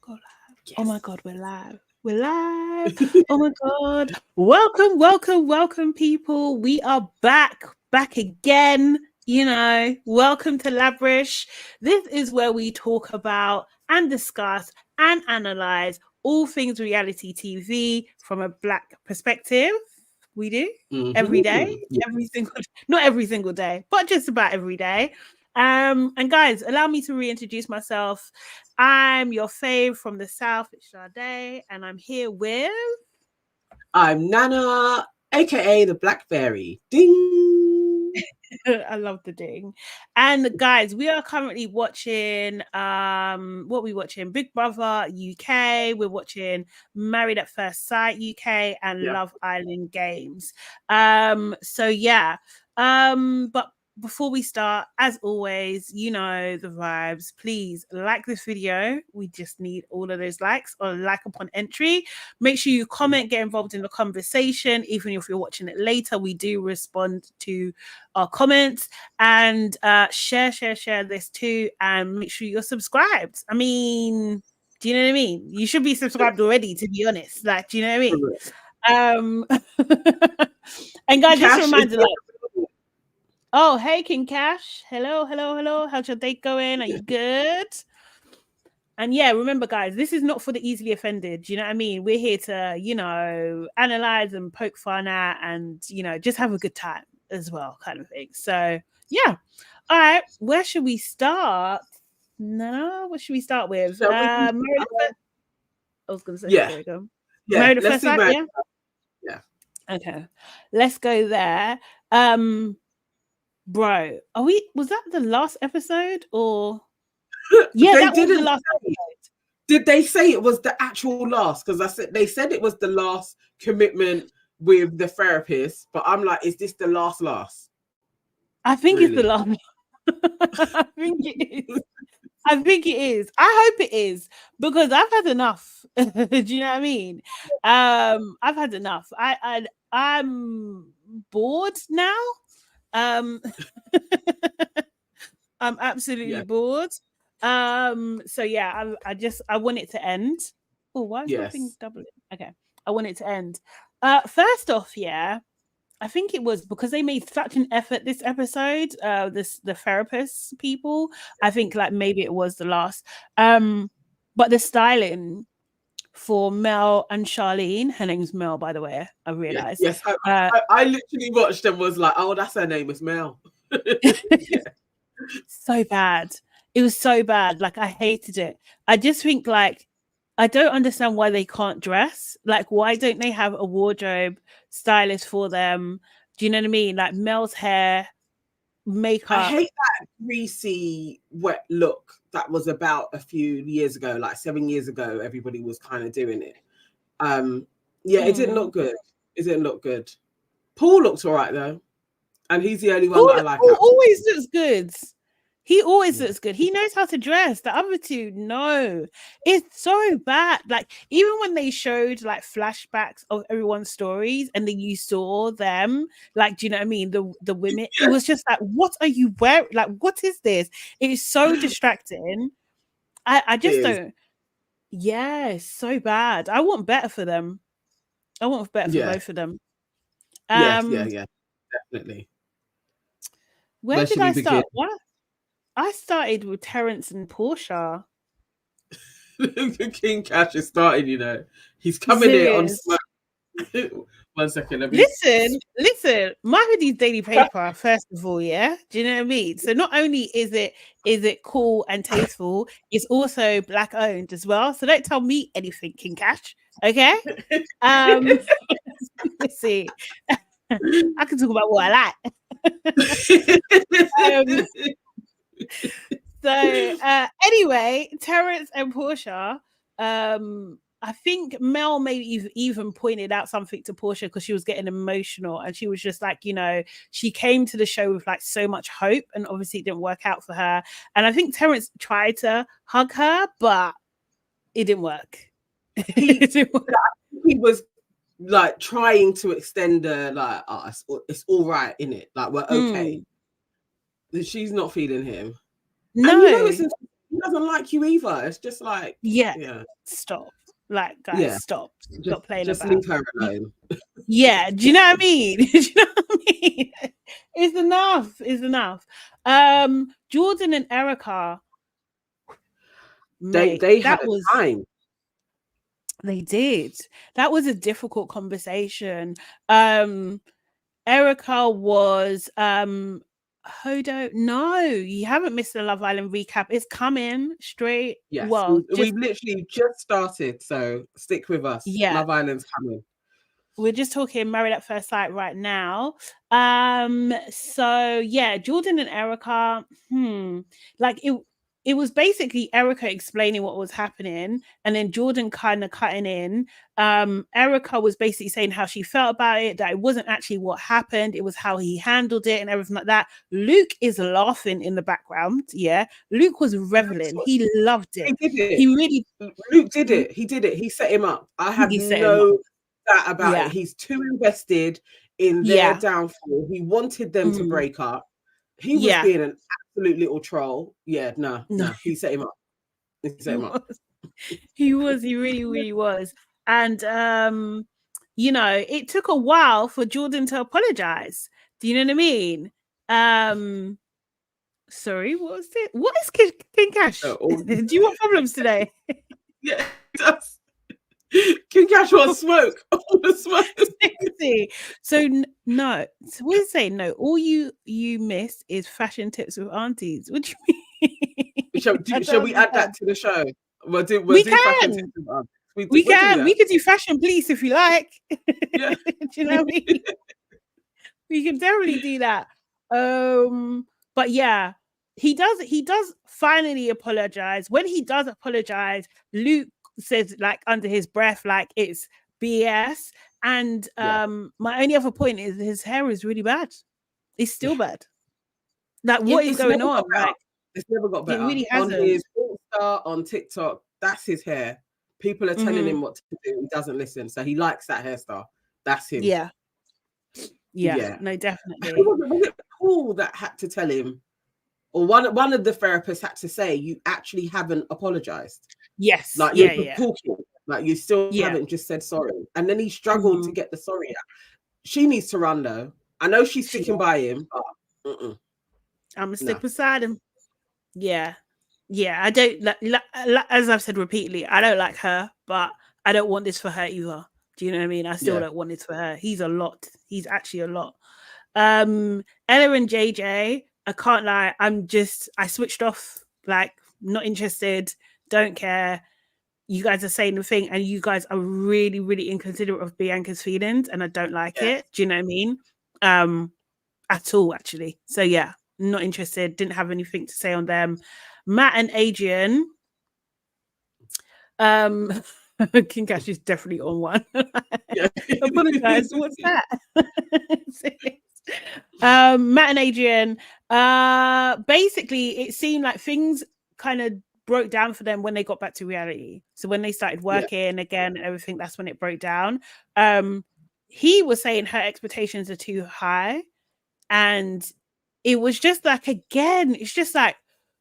Go live. Yes. Oh my God, we're live. We're live. Oh my God. Welcome, people. We are back again. Welcome to Labrish. This is where we talk about and discuss and analyze all things reality TV from a Black perspective. We do every day, not every single day, but just about every day. And guys, allow me to reintroduce myself. I'm your fave from the South, it's Sade, and I'm here with... I'm Nana, aka the Blackberry. Ding! I love the ding. And guys, we are currently watching what are we watching? Big Brother UK. We're watching Married at First Sight UK and Love Island Games. So yeah. But before we start, as always, you know the vibes. Please like this video. We just need all of those likes or like upon entry. Make sure you comment, get involved in the conversation. Even if you're watching it later, we do respond to our comments, and share this too, and make sure you're subscribed. I mean, do you know what I mean? You should be subscribed already, to be honest. Like, do you know what I mean? And guys, just a reminder, like, oh, hey, King Cash. Hello. How's your day going? Are you good? And yeah, remember, guys, this is not for the easily offended. Do you know what I mean? We're here to, analyze and poke fun at and, just have a good time as well, kind of thing. So, yeah. All right. Where should we start? No, what should we start with? I was going to say, there you go. Married at First Sight, yeah. Okay. Let's go there. Bro, was that the last episode or? Yeah, that was the last episode. Did they say it was the actual last? Because they said it was the last commitment with the therapist, but I'm like, is this the last? I think it's the last. I think it is. I hope it is, because I've had enough. Do you know what I mean? I've had enough. I'm bored now. I'm absolutely bored. So yeah, I want it to end. Oh, why is my thing doubling? Okay, I want it to end. First off, yeah, I think it was because they made such an effort this episode. The therapist people. I think like maybe it was the last. But the styling for Mel and Charlene. Her name's Mel, by the way. I realized. Yes, I literally watched and was like, oh, that's her name, is Mel. So bad. It was so bad. Like, I hated it. I just think, like, I don't understand why they can't dress. Like, why don't they have a wardrobe stylist for them? Do you know what I mean? Like, Mel's hair, makeup. I hate that greasy, wet look that was about a few years ago, like 7 years ago. Everybody was kind of doing it. It didn't look good. Paul looks all right, though. And he's the only one that I like. Paul always looks good. He always looks good. He knows how to dress. The other two, no. It's so bad. Like, even when they showed like flashbacks of everyone's stories and then you saw them, like, do you know what I mean? The women, it was just like, what are you wearing? Like, what is this? It is so distracting. I just don't. Yeah, it's so bad. I want better for them. I want better for both of them. Yeah, definitely. Where did I start? What? I started with Terrence and Portia. King Cash is starting, He's coming in on smoke. 1 second. Listen. Mahdi's Daily Paper, first of all, yeah? Do you know what I mean? So not only is it cool and tasteful, it's also Black owned as well. So don't tell me anything, King Cash. Okay? Let's see. I can talk about what I like. So anyway, Terrence and Portia, I think Mel maybe even pointed out something to Portia because she was getting emotional, and she was just like, she came to the show with like so much hope, and obviously it didn't work out for her. And I think Terrence tried to hug her, but it didn't work. He was like trying to extend her, like, it's all right, innit? Like, we're okay. She's not feeling him. No, and he doesn't like you either. It's just like, yeah. Stop. Like, guys, stop playing just about. leave her alone. Yeah, do you know what I mean? Do you know what I mean? It's enough. It's enough. Jordan and Erica, mate, they had a time. They did. That was a difficult conversation. Erica was Hodo. No, you haven't missed the Love Island recap. It's coming straight. Yes, well, we've literally just started, so stick with us. Yeah, Love Island's coming. We're just talking Married at First Sight right now. So yeah, Jordan and Erica, like it was basically Erica explaining what was happening and then Jordan kind of cutting in. Erica was basically saying how she felt about it, that it wasn't actually what happened, it was how he handled it and everything like that. Luke is laughing in the background. Yeah, Luke was reveling. He loved it. He did it. He really, Luke did it. He did it. He set him up. I have no doubt about it. He's too invested in their downfall. He wanted them to break up. He was being an absolute little troll. Yeah, no, he set him up. He set him up. He really, really was. And you know, it took a while for Jordan to apologize. Do you know what I mean? Sorry, what was it? What is King Cash? Do you want problems today? Yeah, it does. King Cash wants smoke. All the smoke. So no, so what is saying? No, all you miss is fashion tips with aunties. What do you mean? Shall we add that to the show? We'll do fashion tips with aunties. We can. We could do fashion police if you like. Yeah. Do you know what I mean? We can definitely do that. But yeah, he does finally apologize. When he does apologize, Luke says, like, under his breath, like, it's BS. And my only other point is his hair is really bad. It's still bad. Like, what is going on? Like, it's never got better. It really hasn't. On his Insta, on TikTok, that's his hair. People are telling him what to do. He doesn't listen. So he likes that hairstyle. That's him. Yeah. No, definitely. Was it Paul that had to tell him, or one of the therapists had to say, you actually haven't apologized? Yes. Like, you're talking. Like, you still haven't just said sorry. And then he struggled to get the sorry out. She needs to run, though. I know she's sticking by him, but I'm going to stick beside him. Yeah. I don't, as I've said repeatedly, I don't like her, but I don't want this for her either. Do you know what I mean? I still don't want this for her. He's a lot. He's actually a lot. Ella and JJ, I can't lie. I switched off, like, not interested, don't care. You guys are saying the thing, and you guys are really, really inconsiderate of Bianca's feelings, and I don't like it. Do you know what I mean? At all, actually. So yeah, not interested. Didn't have anything to say on them. Matt and Adrian. King Cash is definitely on one. Apologize. What's that? Matt and Adrian. Basically, it seemed like things kind of broke down for them when they got back to reality. So when they started working again and everything, that's when it broke down. He was saying her expectations are too high, and it was just like, again, it's just like,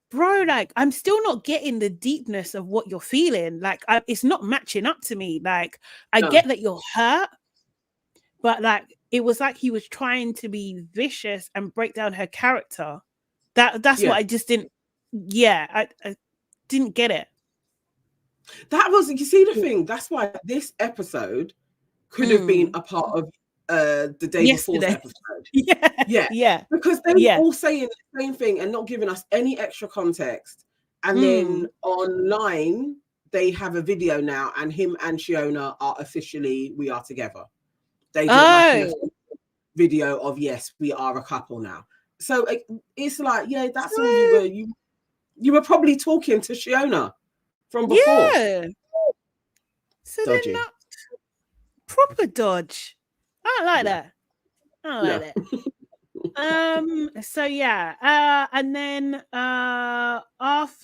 bro, like, I'm still not getting the deepness of what you're feeling. Like, it's not matching up to me. Like, I get that you're hurt, but like, it was like he was trying to be vicious and break down her character. That's what I just didn't. I didn't get it. That was, you see, the thing. That's why this episode could have been a part of the day before's episode. Yeah. Because they're all saying the same thing and not giving us any extra context. And then online, they have a video now, and him and Shiona are officially, we are together. They did like a video of, yes, we are a couple now. So it's like, that's all you were. You were probably talking to Shiona from before. Yeah. So dodgy. They're not proper dodge. I don't like that. I don't like that. So yeah. And then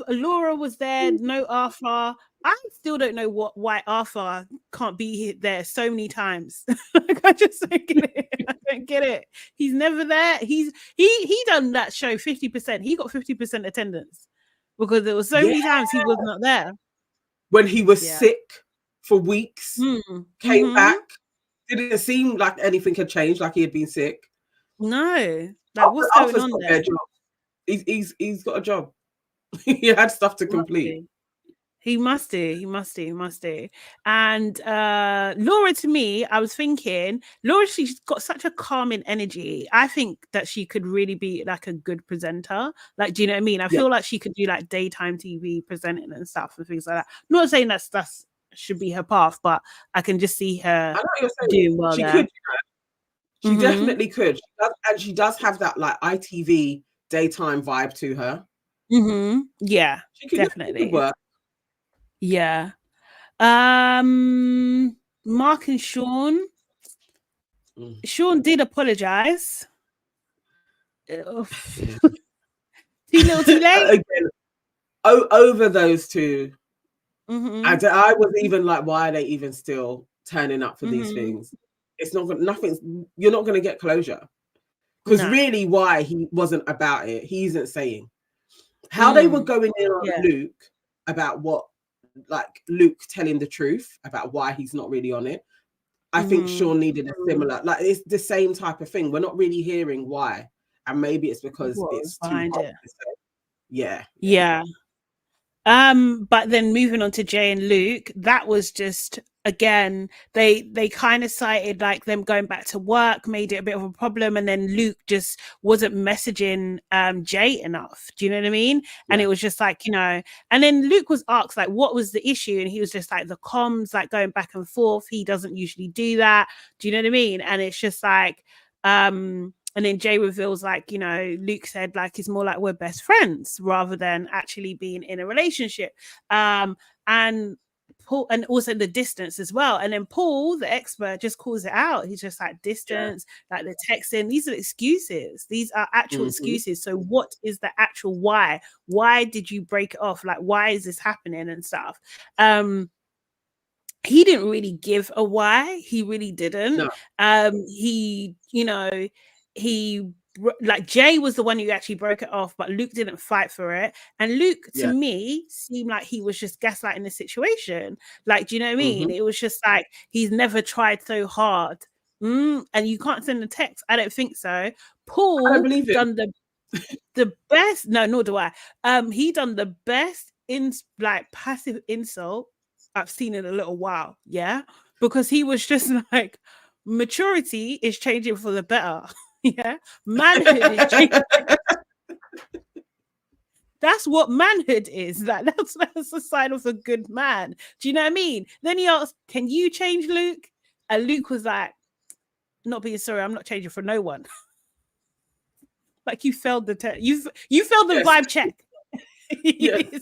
Laura was there, no Arthur. I still don't know why Arthur can't be there so many times. Like, I just don't get it. I don't get it. He's never there. He done that show 50%. He got 50% attendance. because there were so many times he was not there. When he was sick for weeks, came back, didn't seem like anything had changed, like he had been sick. No, like what's going on there? He's got a job. He had stuff to complete. He must do. And Laura, to me, I was thinking, Laura, she's got such a calming energy. I think that she could really be like a good presenter. Like, do you know what I mean? I feel like she could do like daytime TV presenting and stuff and things like that. Not saying that's should be her path, but I can just see her doing well she there. Could, she definitely could. She does have that like ITV daytime vibe to her. Yeah, she could definitely work. Yeah. Mark and Sean. Sean did apologize. Too little, too late. Again, over those two, I was even like, why are they even still turning up for these things? It's not nothing's. You're not going to get closure because really, why he wasn't about it. He isn't saying how they were going in on Luke about what. Like Luke telling the truth about why he's not really on it. I think Sean needed a similar, like it's the same type of thing. We're not really hearing why, and maybe it's because it's too hot. Yeah. But then moving on to Jay and Luke, that was just again they kind of cited like them going back to work made it a bit of a problem, and then Luke just wasn't messaging Jay enough. Do you know what I mean? And it was just like, you know, and then Luke was asked like what was the issue, and he was just like the comms like going back and forth. He doesn't usually do that. Do you know what I mean? And it's just like and then Jay reveals like, you know, Luke said like it's more like we're best friends rather than actually being in a relationship. And Paul, and also the distance as well. And then Paul, the expert, just calls it out. He's just like distance, like the texting. These are excuses. These are actual excuses. So what is the actual why? Why did you break it off? Like, why is this happening and stuff? He didn't really give a why. He really didn't. He, you know, he like Jay was the one who actually broke it off, but Luke didn't fight for it. And Luke, to me, seemed like he was just gaslighting the situation. Like, do you know what I mean? It was just like he's never tried so hard. And you can't send a text. I don't think so. Paul done the best. No, nor do I. He done the best in like passive insult I've seen in a little while. Yeah, because he was just like, maturity is changing for the better. Yeah, manhood is changing. That's what manhood is. Like that's a sign of a good man. Do you know what I mean? Then he asked, "Can you change, Luke?" And Luke was like, "Not being sorry, I'm not changing for no one." Like you failed the you failed the vibe check.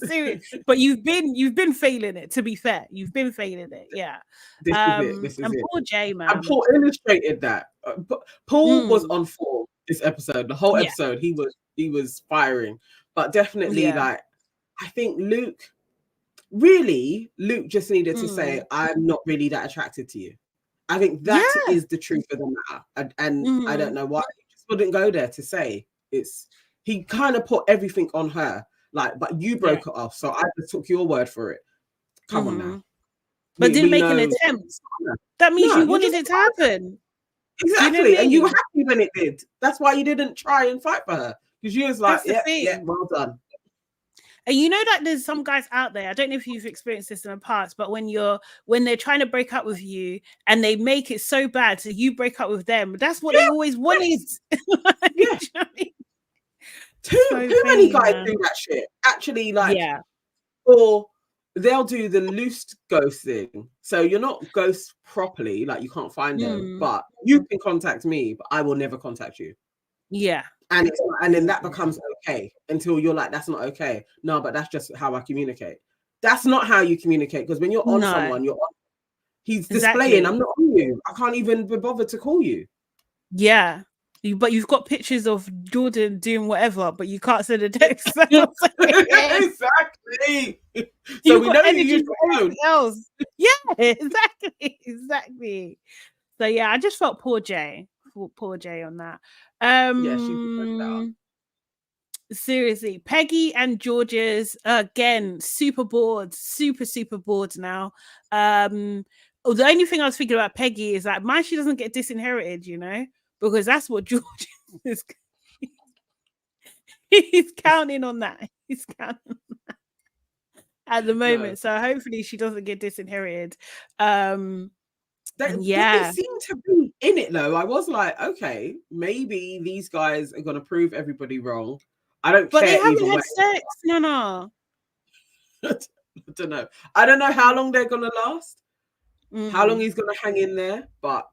Serious. But you've been failing it, to be fair. You've been failing it. Yeah. This is it. Poor Jay, man. And Paul illustrated that. Paul was on form this episode. The whole episode, he was firing. But definitely, like, I think Luke just needed to say, I'm not really that attracted to you. I think that is the truth of the matter. And I don't know why he just wouldn't go there to say he kind of put everything on her. Like, but you broke it off, so I just took your word for it. Come on now. But didn't make an attempt. That means you wanted it to happen. Exactly. You know and you were happy when it did. That's why you didn't try and fight for her. Because you was like, yeah, well done. And you know that there's some guys out there, I don't know if you've experienced this in the past, but when they're trying to break up with you and they make it so bad, so you break up with them, that's what they always wanted. Yeah. Too many guys do that shit. Actually, like, or they'll do the loose ghosting. So you're not ghost properly, like you can't find them, but you can contact me, but I will never contact you. Yeah. And then that becomes okay until you're like, that's not okay. No, but that's just how I communicate. That's not how you communicate, because when you're on someone, he's displaying, I'm not on you. I can't even be bothered to call you. Yeah. But you've got pictures of Jordan doing whatever, but you can't send a text. Exactly. So we know you use everything else. Yeah, exactly. So yeah, I just felt poor Jay on that. Yeah, she Seriously, Peggy and George's again, super bored now. The only thing I was thinking about Peggy is like, man, she doesn't get disinherited, you know, because that's what George is. He's counting on that. He's counting on that at the moment. No. So hopefully she doesn't get disinherited. They seem to be in it though. I was like, okay, maybe these guys are gonna prove everybody wrong. I don't care. But they haven't had sex. No. I don't know. I don't know how long they're gonna last. How long he's gonna hang in there, but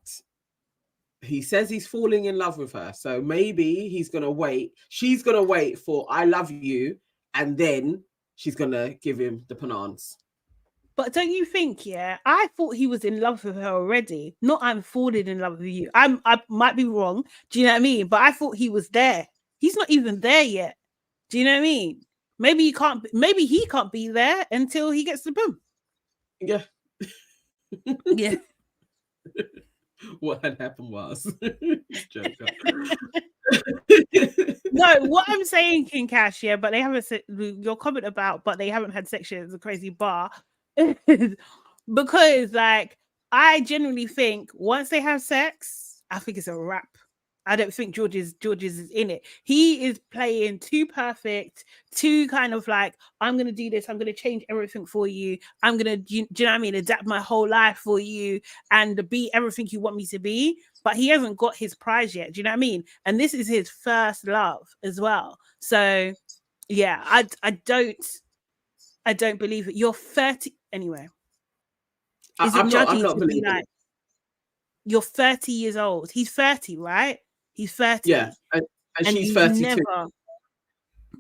he says he's falling in love with her. So maybe he's gonna wait. She's gonna wait for I love you, and then she's gonna give him the bananas. But don't you think, I thought he was in love with her already. Not I'm falling in love with you. I might be wrong. Do you know what I mean? But I thought he was there. He's not even there yet. Do you know what I mean? Maybe he can't be there until he gets the boom. Yeah. Yeah. What had happened was no, what I'm saying, King Cash, but they haven't said your comment about, but they haven't had sex yet is a crazy bar. Because like I genuinely think once they have sex, I think it's a wrap. I don't think George is in it. He is playing too perfect, too kind of like, I'm going to do this. I'm going to change everything for you. I'm going to, do you know what I mean? Adapt my whole life for you and be everything you want me to be. But he hasn't got his prize yet. Do you know what I mean? And this is his first love as well. So yeah, I don't believe it. You're 30 anyway. I'm not believing like, you're 30 years old. He's 30, right? He's 30. Yeah, and she's 32.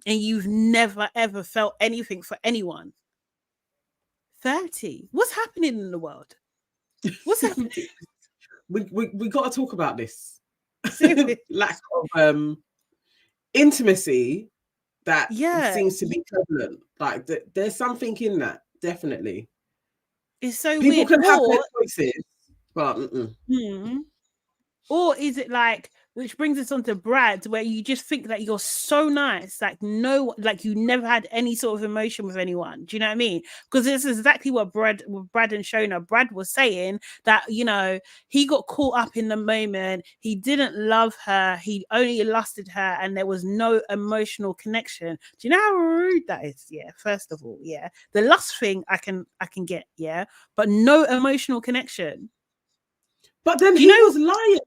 And you've never ever felt anything for anyone. 30. What's happening in the world? What's happening? we got to talk about this. Lack of intimacy that seems to be prevalent. Like there's something in that, definitely. It's so people weird. Can have their choices, but or is it like, which brings us on to Brad, where you just think that you're so nice, like you never had any sort of emotion with anyone. Do you know what I mean? Because this is exactly what Brad and Shona. Brad was saying that, you know, he got caught up in the moment. He didn't love her. He only lusted her, and there was no emotional connection. Do you know how rude that is? Yeah. First of all, the lust thing I can get, but no emotional connection. But then he was lying.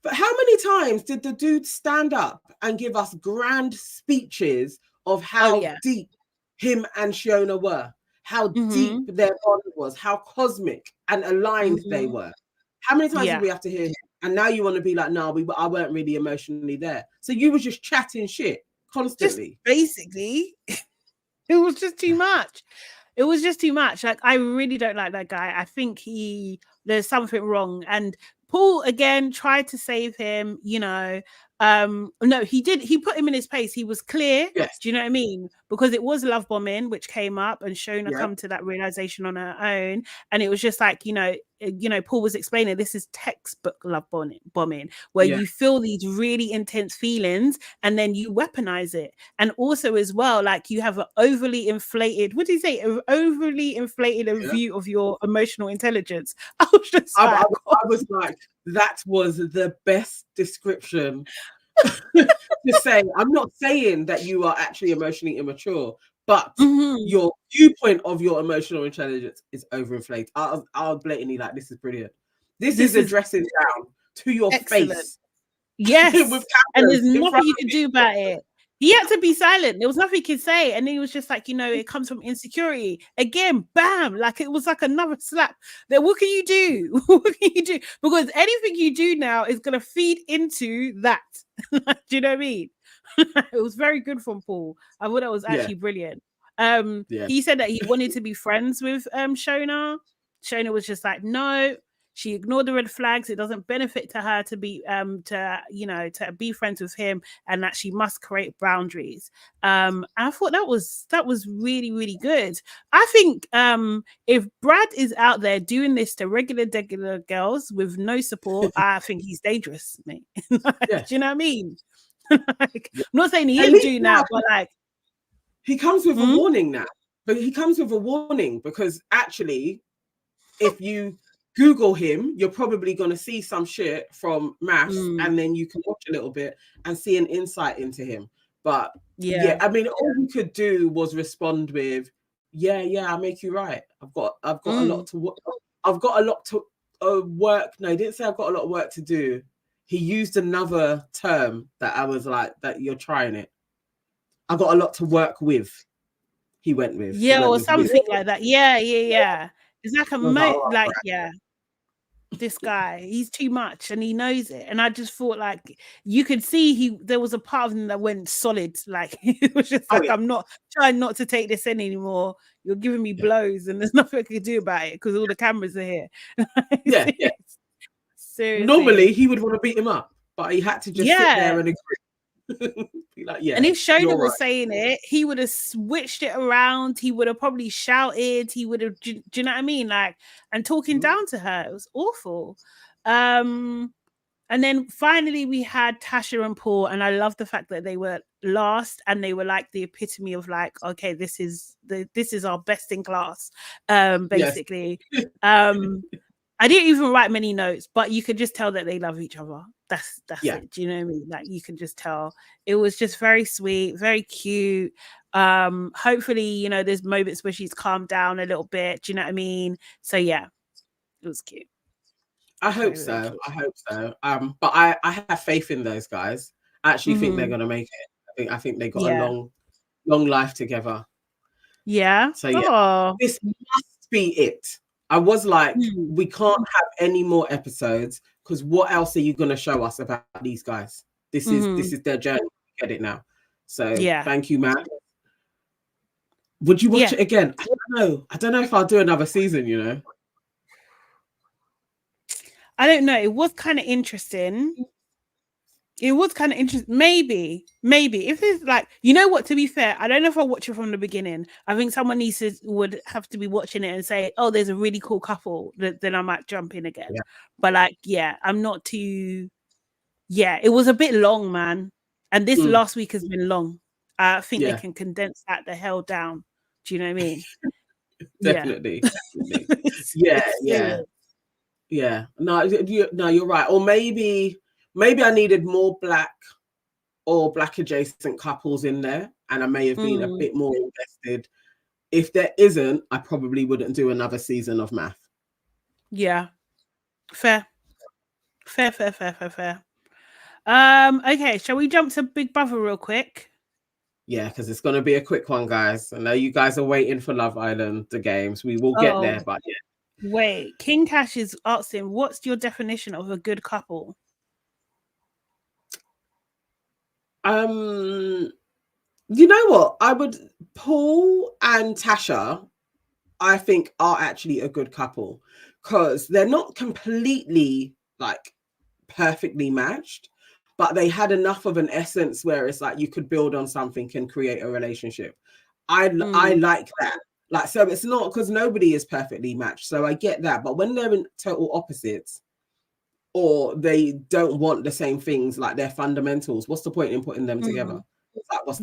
But how many times did the dude stand up and give us grand speeches of how deep him and Shiona were, how deep their bond was, how cosmic and aligned they were? How many times did we have to hear him? And now you want to be like, no, I weren't really emotionally there. So you were just chatting shit constantly. Just basically, it was just too much. It was just too much. Like, I really don't like that guy. I think there's something wrong. And Paul again tried to save him, you know. No, he did. He put him in his place. He was clear. Yes. Do you know what I mean? Because it was love bombing, which came up, and Shona come to that realization on her own. And it was just like, you know, Paul was explaining this is textbook love bombing, where you feel these really intense feelings and then you weaponize it. And also as well, like you have an overly inflated, what did he say? An overly inflated view of your emotional intelligence. I was just I was like, that was the best description to say. I'm not saying that you are actually emotionally immature, but your viewpoint of your emotional intelligence is overinflated. I'll blatantly like, this is brilliant. This is addressing down to your face. Yes. And there's nothing you can do about it. He had to be silent. There was nothing he could say. And he was just like, you know, it comes from insecurity. Again, bam, like it was like another slap. That what can you do? What can you do? Because anything you do now is going to feed into that. Do you know what I mean? It was very good from Paul. I thought that was actually brilliant. He said that he wanted to be friends with Shona. Shona was just like, no. She ignored the red flags. It doesn't benefit to her to be to be friends with him, and that she must create boundaries. And I thought that was really, really good. I think if Brad is out there doing this to regular girls with no support, I think he's dangerous, mate. Do you know what I mean? Like, I'm not saying he is doing that, but like he comes with a warning now. But he comes with a warning because actually, if you Google him, you're probably going to see some shit from MAFS, and then you can watch a little bit and see an insight into him. But yeah, I mean, all he could do was respond with, "Yeah, I'll make you right. I've got a lot to work. I've got a lot to work." No, he didn't say I've got a lot of work to do. He used another term that I was like, "That you're trying it. I've got a lot to work with." He went with or something like that. Yeah. It's like this guy, he's too much and he knows it. And I just thought like you could see there was a part of him that went solid. Like it was just like, I'm not trying not to take this in anymore. You're giving me blows and there's nothing I can do about it because all the cameras are here. Yeah. Seriously. Normally he would want to beat him up, but he had to just sit there and agree. Like, and if Shona was saying it, he would have switched it around. He would have probably shouted. He would have, do you know what I mean? Like, and talking down to her. It was awful. And then finally we had Tasha and Paul, and I love the fact that they were last and they were like the epitome of like, okay, this is our best in class. Basically. I didn't even write many notes, but you could just tell that they love each other. That's it. Do you know what I mean? Like you can just tell. It was just very sweet, very cute. Hopefully, there's moments where she's calmed down a little bit. Do you know what I mean? So yeah, it was cute. I hope so. But I have faith in those guys. I actually think they're gonna make it. I think they got a long life together. Yeah. So yeah, this must be it. I was like, we can't have any more episodes because what else are you going to show us about these guys? This is their journey. Get it now. So thank you, Matt. Would you watch it again? I don't know if I'll do another season. I don't know. It was kind of interesting. Maybe if it's like, what, to be fair, I don't know if I'll watch it from the beginning. I think someone would have to be watching it and say, oh, there's a really cool couple, then I might jump in again. But like, I'm not too. It was a bit long, man, and this last week has been long. I think they can condense that the hell down. Do you know what I mean? Definitely. Yeah. No, you're right. Or maybe I needed more black or black adjacent couples in there, and I may have been a bit more invested. If there isn't, I probably wouldn't do another season of MAFS. Yeah. Fair. Okay, shall we jump to Big Brother real quick? Yeah, because it's going to be a quick one, guys. I know you guys are waiting for Love Island, the games. We will get there, but yeah. Wait, King Cash is asking, what's your definition of a good couple? You know what? Paul and Tasha, I think, are actually a good couple because they're not completely like perfectly matched, but they had enough of an essence where it's like you could build on something and create a relationship. I like that. Like, so it's not because nobody is perfectly matched. So I get that. But when they're in total opposites, or they don't want the same things, like their fundamentals, what's the point in putting them together? Like,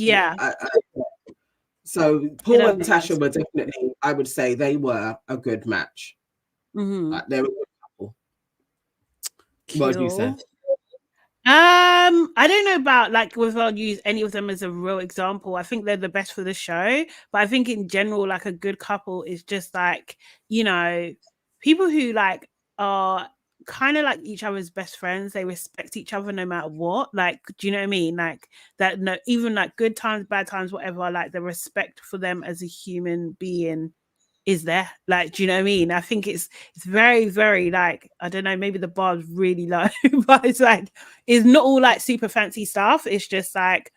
so Paul and Tasha were definitely, I would say they were a good match. Like, they were a good couple. What do you say? I don't know about like whether I'll use any of them as a real example. I think they're the best for the show, but I think in general, like a good couple is just like, people who like are kind of like each other's best friends. They respect each other no matter what. Like, do you know what I mean? Like that, no, even like good times, bad times, whatever, like the respect for them as a human being is there. Like, do you know what I mean? I think it's very, very like, I don't know, maybe the bar's really low, but it's like, it's not all like super fancy stuff. It's just like,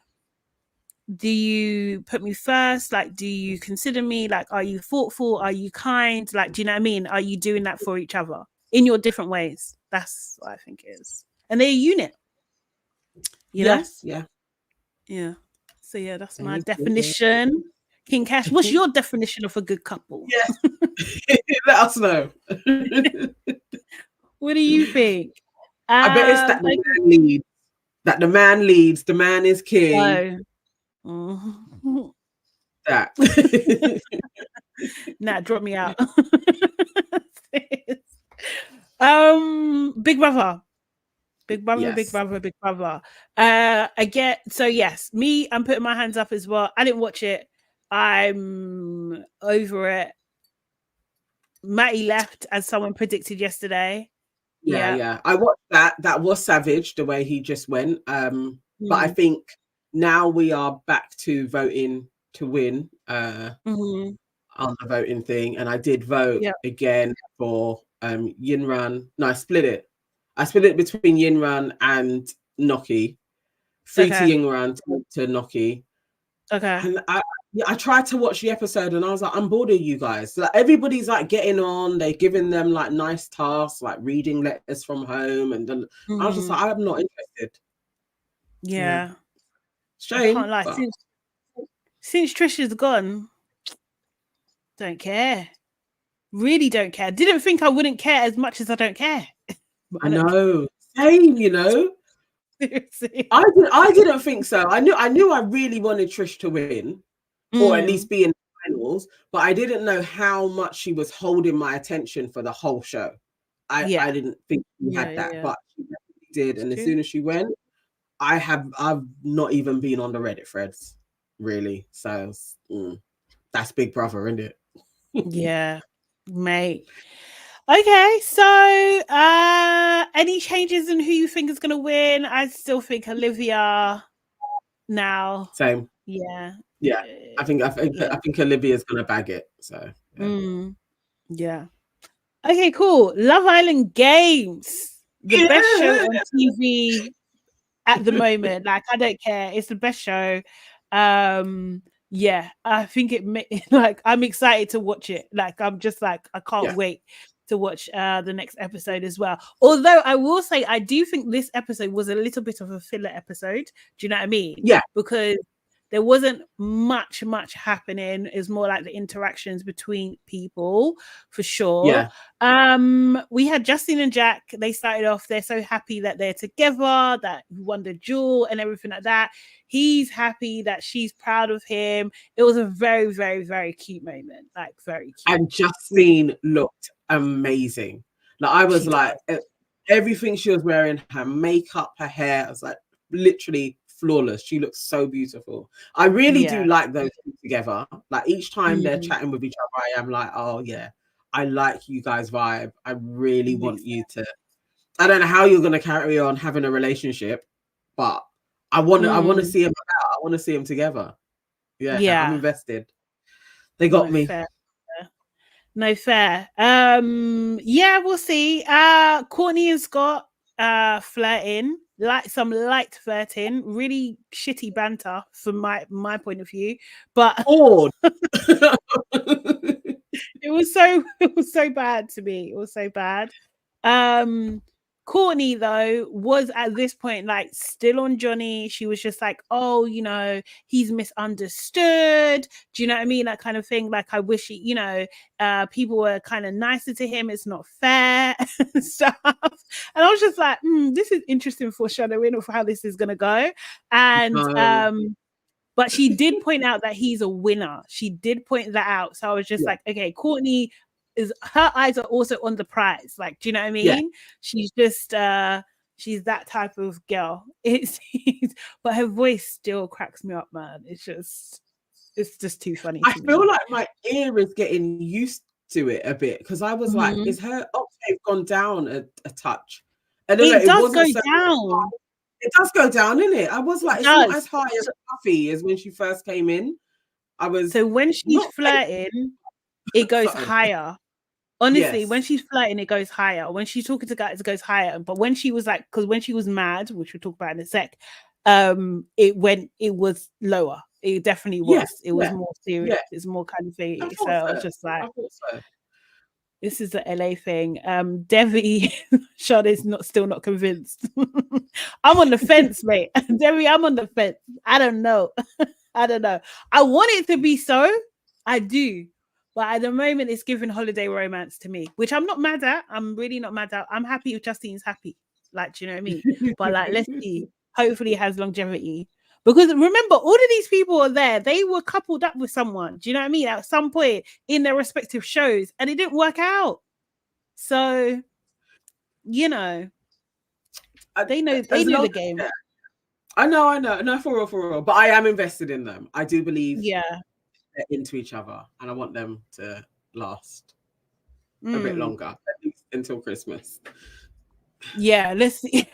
do you put me first? Like, do you consider me? Like, are you thoughtful? Are you kind? Like, do you know what I mean? Are you doing that for each other in your different ways? That's what I think it is. And they're a unit. Yes. Yeah. So yeah, that's my definition. King Cash, what's your definition of a good couple? Yeah. Let us know. What do you think? I bet it's that lead. that the man leads, the man is king. That. Nah, drop me out. Big Brother. Yes. Big Brother. I get, so yes, I'm putting my hands up as well. I didn't watch it. I'm over it. Matty left as someone predicted yesterday. Yeah. I watched that. That was savage the way he just went. But I think now we are back to voting to win on the voting thing. And I did vote again for Yinran. No, I split it. I split it between Yinran and Noki. 3 to Yinran, to Noki. Okay. And I tried to watch the episode and I was like, I'm bored of you guys. Like, everybody's like getting on, they're giving them like nice tasks, like reading letters from home, and then I was just like, I'm not interested. Yeah. Shame. I can't lie. Since Trish is gone, don't care. Really don't care. Didn't think I wouldn't care as much as I don't care. I know. Same, you know. Seriously. I didn't think so. I knew I really wanted Trish to win, or at least be in the finals, but I didn't know how much she was holding my attention for the whole show. I didn't think she had that, but she definitely did. And as soon as she went, I've not even been on the Reddit threads, really. So that's Big Brother, isn't it? Yeah, mate. Okay, so any changes in who you think is going to win? I still think Olivia now. Same. Yeah. I think Olivia's going to bag it. So yeah. Okay, cool. Love Island Games, the best show on TV at the moment. Like, I don't care. It's the best show. Yeah, I think like, I'm excited to watch it. Like, I'm just like, I can't wait to watch the next episode as well. Although I will say, I do think this episode was a little bit of a filler episode. Do you know what I mean? Yeah. Because there wasn't much happening. It's more like the interactions between people, for sure. Yeah. We had Justin and Jack. They started off, they're so happy that they're together, that he won the jewel and everything like that. He's happy that she's proud of him. It was a very, very, very cute moment. Like, very cute. And Justine looked amazing. Like, I was everything she was wearing, her makeup, her hair, I was like, literally flawless. She looks so beautiful. I really do like those two together. Like, each time they're chatting with each other, I am like, oh yeah, I like you guys' vibe. I really want you to, I don't know how you're going to carry on having a relationship, but I want to see them out. I want to see them together. I'm invested. They got me. Fair. No fair. Yeah, we'll see. Courtney and Scott flirting, like some light flirting, really shitty banter from my point of view, but it was so bad to me. It was so bad. Courtney, though, was at this point like still on Johnny. She was just like, oh, you know, he's misunderstood. Do you know what I mean? That kind of thing. Like, I wish he, you know, people were kind of nicer to him. It's not fair and stuff. And I was just like, this is interesting foreshadowing of how this is gonna go. And but she did point out that he's a winner. She did point that out. So I was just like, okay, Courtney, her eyes are also on the prize. Like, do you know what I mean? Yeah. She's just she's that type of girl. But her voice still cracks me up, man. It's just too funny. I feel like my ear is getting used to it a bit, because I was like, is her octave gone down a touch? And it does go down. It does go down, isn't it? I was like, it's not as high as Puffy as when she first came in. So when she's flirting, it goes higher. Honestly, when she's flirting, it goes higher. When she's talking to guys, it goes higher. But when she was like, because when she was mad, which we'll talk about in a sec, it was lower. It definitely was. It was more serious. It's more kind of thing. So I was just like, this is the LA thing. Devi, Shawnee's still not convinced. I'm on the fence, mate. Devi, I'm on the fence. I don't know. I want it to be so. I do. But at the moment, it's giving holiday romance to me, which I'm not mad at. I'm really not mad at. I'm happy if Justine's happy. Like, do you know what I mean? But like, let's see hopefully has longevity. Because remember, all of these people are there. They were coupled up with someone. Do you know what I mean? At some point in their respective shows, and it didn't work out. So, you know, they knew the game. Yeah. I know. No, for real. But I am invested in them. I do believe they're into each other, and I want them to last a bit longer, at least until Christmas. Yeah, let's see.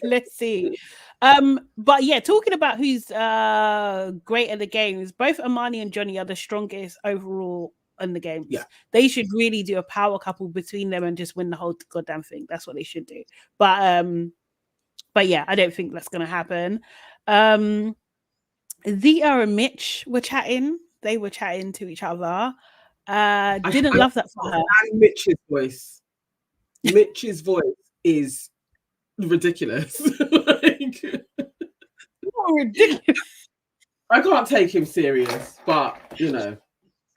Let's see. But yeah, talking about who's great at the games, both Amani and Johnny are the strongest overall in the games. Yeah. They should really do a power couple between them and just win the whole goddamn thing. That's what they should do. But yeah, I don't think that's gonna happen. Zia and Mitch were chatting. They were chatting to each other. Didn't love that for her. And Mitch's voice. Mitch's voice is ridiculous. Like, ridiculous. I can't take him serious, but you know,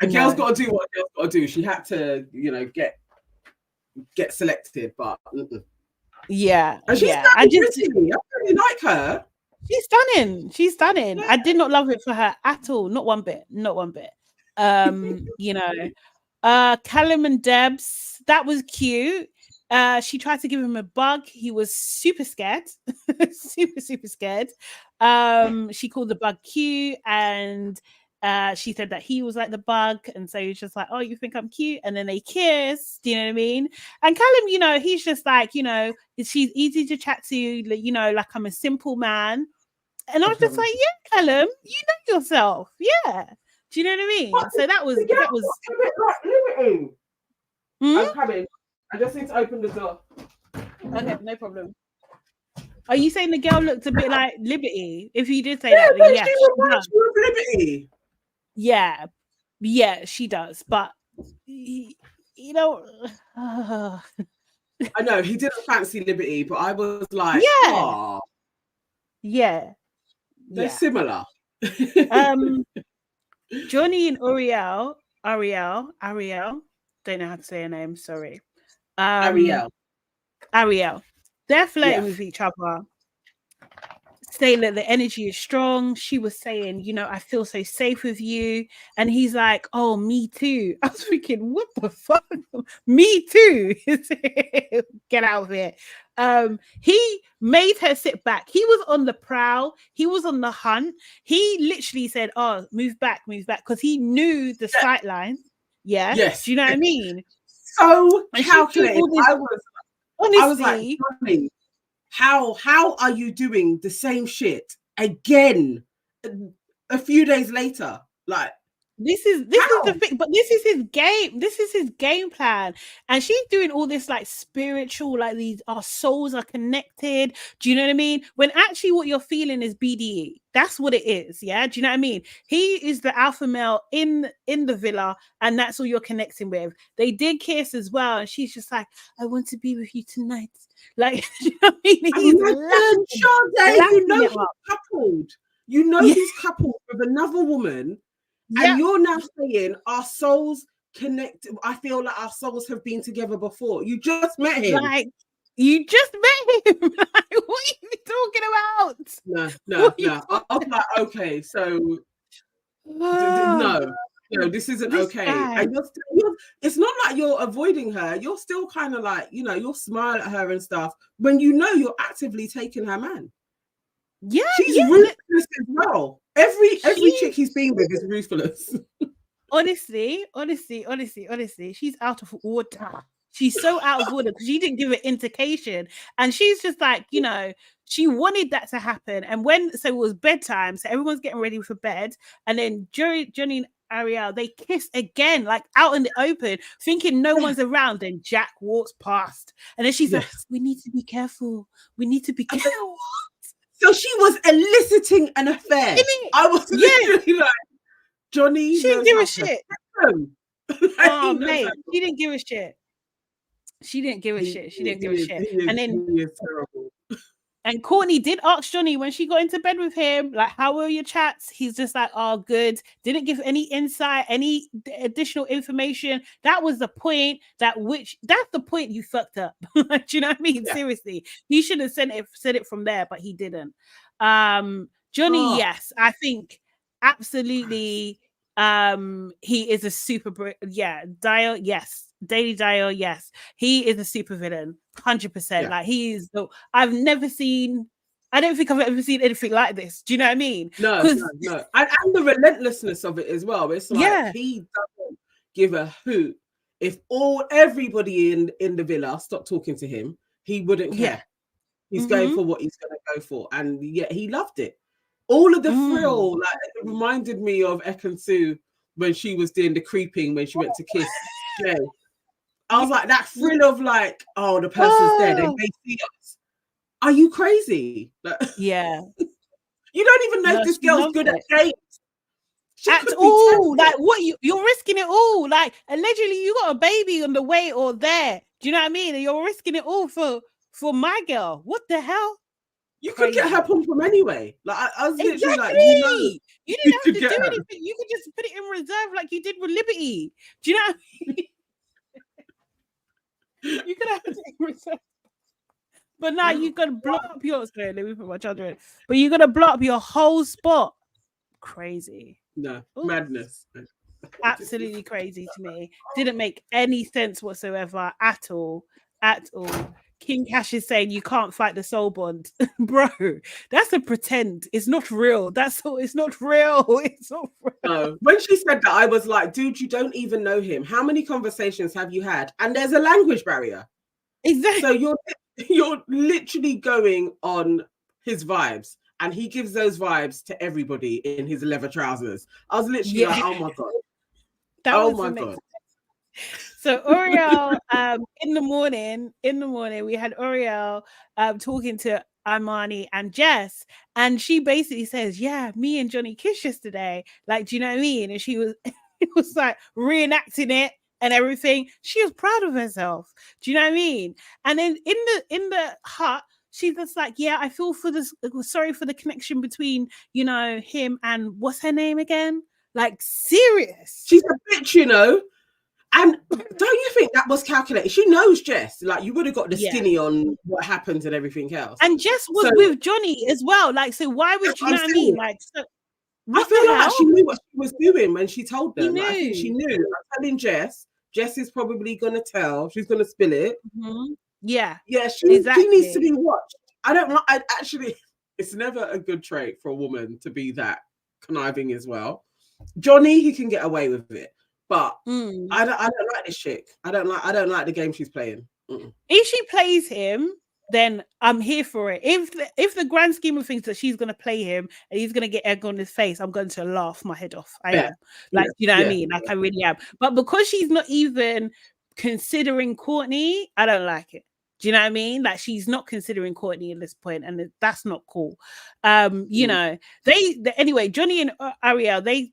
a girl's got to do what a girl's got to do. She had to, you know, get selected, but yeah, and she's I really like her. She's stunning. Yeah. I did not love it for her at all. Not one bit. You know, Callum and Debs, that was cute. She tried to give him a bug. He was super scared. super scared. She called the bug cute, and she said that he was like the bug, and so he was just like, oh, you think I'm cute? And then they kissed. Do you know what I mean? And Callum, you know, he's just like, you know, she's easy to chat to, you know, like I'm a simple man. And I was just like, yeah, Callum, you know yourself. Yeah. Do you know what I mean? So that was a bit like limiting. I'm coming. I just need to open the door. Okay, no problem. Are you saying the girl looked a bit like Liberty? If you did say that, then yeah, she was Liberty. Yeah, she does. But you know, I know he didn't fancy Liberty, but I was like, yeah, they're similar. Johnny and Ariel, don't know how to say her name. Sorry. Ariel. They're flirting with each other, saying that the energy is strong. She was saying, you know, I feel so safe with you. And he's like, oh, me too. I was thinking, what the fuck? Me too. Get out of here. He made her sit back. He was on the prowl. He was on the hunt. He literally said, oh, move back. Because he knew the sight lines. Yeah. Yes. Do you know what I mean? So calculated. I was like, how are you doing the same shit again a few days later? Like, this is the thing, but this is his game. This is his game plan. And she's doing all this like spiritual, like our souls are connected. Do you know what I mean? When actually what you're feeling is BDE. That's what it is. Yeah. Do you know what I mean? He is the alpha male in the villa, and that's all you're connecting with. They did kiss as well, and she's just like, I want to be with you tonight. Like, you know what I mean? You know he's coupled. You know he's coupled with another woman. And you're now saying our souls connect. I feel like our souls have been together before. You just met him. Like, you just met him. Like, what are you talking about? No. I was like, okay, so no, this isn't okay. And it's not like you're avoiding her. You're still kind of like, you know, you'll smile at her and stuff when you know you're actively taking her man. Yeah, she's ruthless as well. Every chick he's been with is ruthless. Honestly, she's out of order. She's so out of order because she didn't give an indication, and she's just like, you know, she wanted that to happen. And so it was bedtime, so everyone's getting ready for bed, and then Johnny and Ariel, they kiss again, like out in the open, thinking no one's around. And Jack walks past, and then she's like, "We need to be careful. We need to be careful." So she was eliciting an affair. I was literally like, Johnny. She didn't give a shit. Oh, mate, she didn't give a shit. She didn't give a shit. And then he is terrible. And Courtney did ask Johnny when she got into bed with him, like, how were your chats? He's just like, oh, good. Didn't give any insight, any additional information. That was the point. That's the point you fucked up. Do you know what I mean? Yeah. Seriously. He should have said it from there, but he didn't. Johnny, yes, I think absolutely. He is a super, Dial, yes. Daily Dial, yes. He is a super villain. 100%. Like I don't think I've ever seen anything like this. Do you know what I mean? No. And the relentlessness of it as well. It's like he doesn't give a hoot. If everybody in the villa stopped talking to him, he wouldn't care. He's going for what he's going to go for. And yet he loved it. All of the thrill, like, it reminded me of Ekin-Su when she was doing the creeping, when she went to kiss Jay. I was like, that thrill of like, oh, the person's dead and they see us. Are you crazy? Like, yeah. You don't even know if this girl's good at games. At all. Like, what you're risking it all. Like, allegedly you got a baby on the way or there. Do you know what I mean? And you're risking it all for my girl. What the hell? You could get her pom pom anyway. Like, I was literally like, you didn't have to do anything. You could just put it in reserve like you did with Liberty. Do you know what I mean? You could have it in reserve. But now you got to blow up your screen. Let me put my charger in. But you got to blow up your whole spot. Crazy. No, madness. Absolutely crazy to me. Didn't make any sense whatsoever at all. King Cash is saying you can't fight the soul bond. Bro, that's a pretend. It's not real. It's not real. It's not real. No. When she said that, I was like, dude, you don't even know him. How many conversations have you had? And there's a language barrier. Exactly. So you're literally going on his vibes, and he gives those vibes to everybody in his leather trousers. I was literally like, oh my God. Oh my God. So Oriel, in the morning, we had Oriel talking to Armani and Jess, and she basically says, yeah, me and Johnny kissed yesterday. Like, do you know what I mean? And she was, it was like reenacting it and everything. She was proud of herself. Do you know what I mean? And then in the hut, she's just like, yeah, I feel sorry for the connection between, him and what's her name again? Like, serious. She's a bitch, And don't you think that was calculated? She knows Jess. Like, you would have got the skinny on what happened and everything else. And Jess was with Johnny as well. Like, so why would you know what I mean? Like, so I feel like she knew what she was doing when she told them. I think she knew. I'm telling Jess. Jess is probably going to tell. She's going to spill it. Mm-hmm. Yeah. Yeah, she needs to be watched. It's never a good trait for a woman to be that conniving as well. Johnny, he can get away with it. But I don't like this chick. I don't like the game she's playing. If she plays him, then I'm here for it. If the grand scheme of things that she's gonna play him and he's gonna get egg on his face, I'm going to laugh my head off. I am. Like, you know what I mean? Like, I really am. But because she's not even considering Courtney, I don't like it. Do you know what I mean? Like, she's not considering Courtney at this point, and that's not cool. Anyway, Johnny and Ariel, they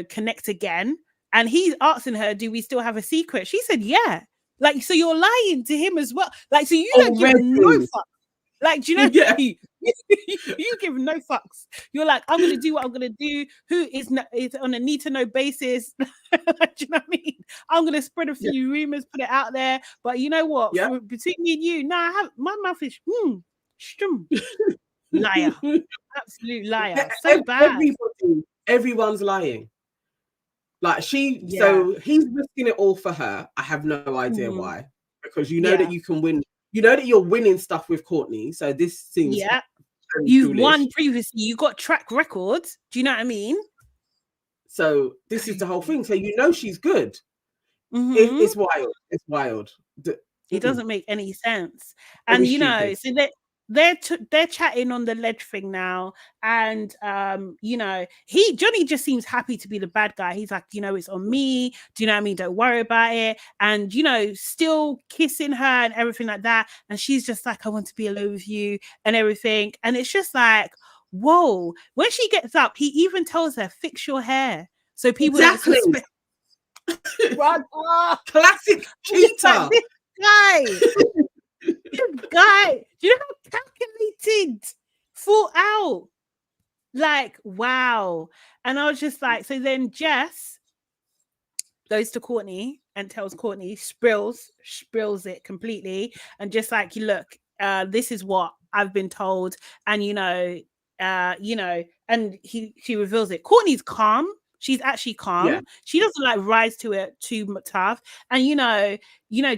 connect again. And he's asking her, do we still have a secret? She said, yeah. Like, so you're lying to him as well. Like, so you don't give no fucks. Like, do you know? Yeah. You give no fucks. You're like, I'm going to do what I'm going to do. Who is on a need to know basis. Do you know what I mean? I'm going to spread a few rumors, put it out there. But you know what? Yeah. Between me and you, my mouth is liar. Absolute liar. So bad. Everyone's lying. Like, so he's risking it all for her. I have no idea why, because that you can win. You know that you're winning stuff with Courtney. So this seems you've won previously. You got track records. Do you know what I mean? So this is the whole thing. So she's good. It's wild. It's wild. It doesn't make any sense. And so they're chatting on the ledge thing now, and Johnny just seems happy to be the bad guy. He's like, it's on me. Do you know what I mean? Don't worry about it. And still kissing her and everything like that. And she's just like, I want to be alone with you and everything. And it's just like, whoa. When she gets up, he even tells her, fix your hair so people don't suspect. Classic cheater. Like, this guy, do you know how calculated committed, full out. Like, wow. And I was just like, so then Jess goes to Courtney and tells Courtney, sprills it completely, and just like, look, this is what I've been told, and and she reveals it. Courtney's calm. She's actually calm. Yeah. She doesn't like rise to it too tough. And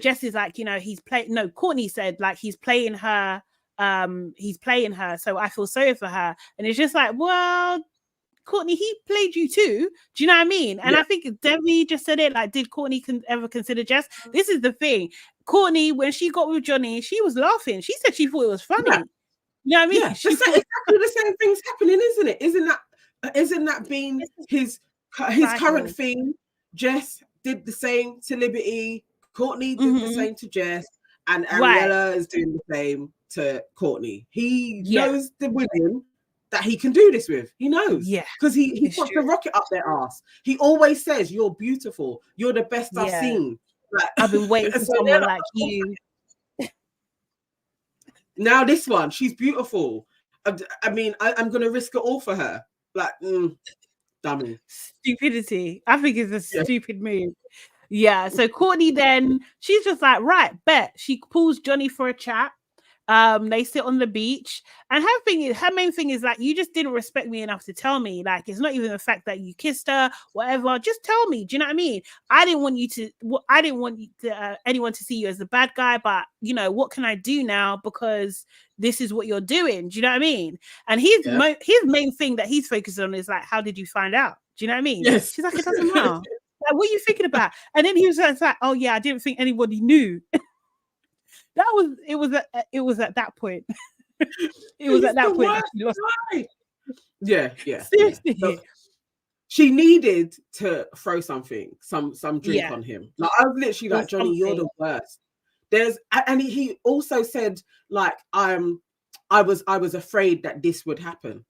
Jess is like, he's playing. No, Courtney said like he's playing her. He's playing her. So I feel sorry for her. And it's just like, well, Courtney, he played you too. Do you know what I mean? And I think Debbie just said it. Like, did Courtney ever consider Jess? This is the thing. Courtney, when she got with Johnny, she was laughing. She said she thought it was funny. Yeah. You know what I mean? Yeah, exactly the same thing's happening, isn't it? Isn't that being his current theme? Jess did the same to Liberty. Courtney did the same to Jess, and Ariella is doing the same to Courtney. He knows the women that he can do this with. He knows, because he puts the rocket up their ass. He always says, "You're beautiful. You're the best I've seen. Like, I've been waiting for someone like you." Now this one, she's beautiful. I mean, I'm going to risk it all for her. Like, dummy. Stupidity. I think it's a stupid move. Yeah. So Courtney then, she's just like, right, bet. She pulls Johnny for a chat. They sit on the beach, and her main thing is like, you just didn't respect me enough to tell me. Like, it's not even the fact that you kissed her, whatever. Just tell me. Do you know what I mean? I didn't want anyone to see you as the bad guy, but what can I do now, because this is what you're doing? Do you know what I mean? And his main thing that he's focused on is like, how did you find out? Do you know what I mean? Yes. She's like, it doesn't matter. Like, what are you thinking about? And then he was like, oh yeah, I didn't think anybody knew. It was at that point. It was at that point that she lost. Yeah. Seriously. So she needed to throw some drink on him. Like, I was literally like, Johnny, you're the worst. And he also said, like, I was afraid that this would happen.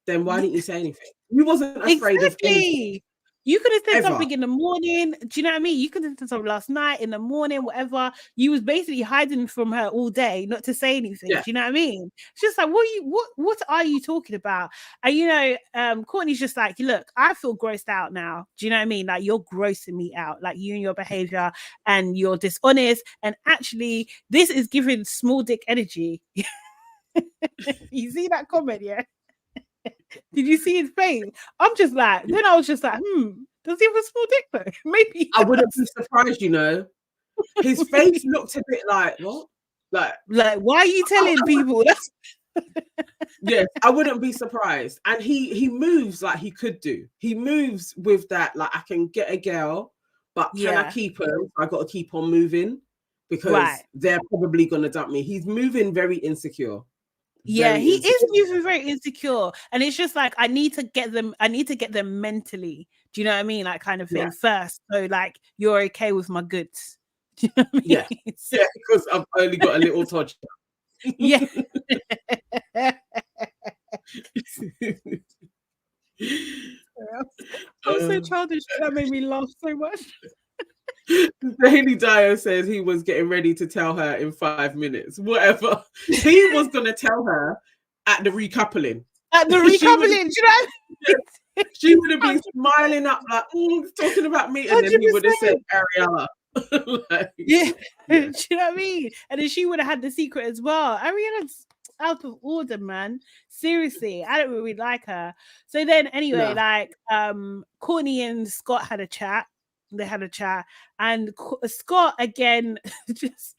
Then why didn't you say anything? You wasn't afraid of anything. You could have said something in the morning. Do you know what I mean? You could have said something last night, in the morning, whatever. You was basically hiding from her all day, not to say anything. Yeah. Do you know what I mean? It's just like, what are you talking about? And Courtney's just like, look, I feel grossed out now. Do you know what I mean? Like, you're grossing me out, like you and your behavior, and you're dishonest. And actually, this is giving small dick energy. You see that comment, yeah? Did you see his face? I was just like, does he have a small dick though? Maybe. I wouldn't be surprised, His face looked a bit like, what? Like why are you telling people that? Yes, I wouldn't be surprised. And he moves like he could do. He moves with that, like, I can get a girl, but can I keep her? I got to keep on moving, because they're probably going to dump me. He's moving very insecure. He is moving very insecure, and it's just like, I need to get them mentally. Do you know what I mean? Like, kind of thing first. So like, you're okay with my goods. Do you know what I mean? Yeah, because I've only got a little touch. Yeah. I'm so childish. That made me laugh so much. Daily Dyer says he was getting ready to tell her in 5 minutes. Whatever. He was going to tell her at the recoupling. At the recoupling, she would have been smiling up like, talking about me, and 100%. Then he would have said Ariella. Do you know what I mean? And then she would have had the secret as well. Ariella's out of order, man. Seriously, I don't really like her. So then, anyway, Courtney and Scott had a chat. They had a chat, and Scott again.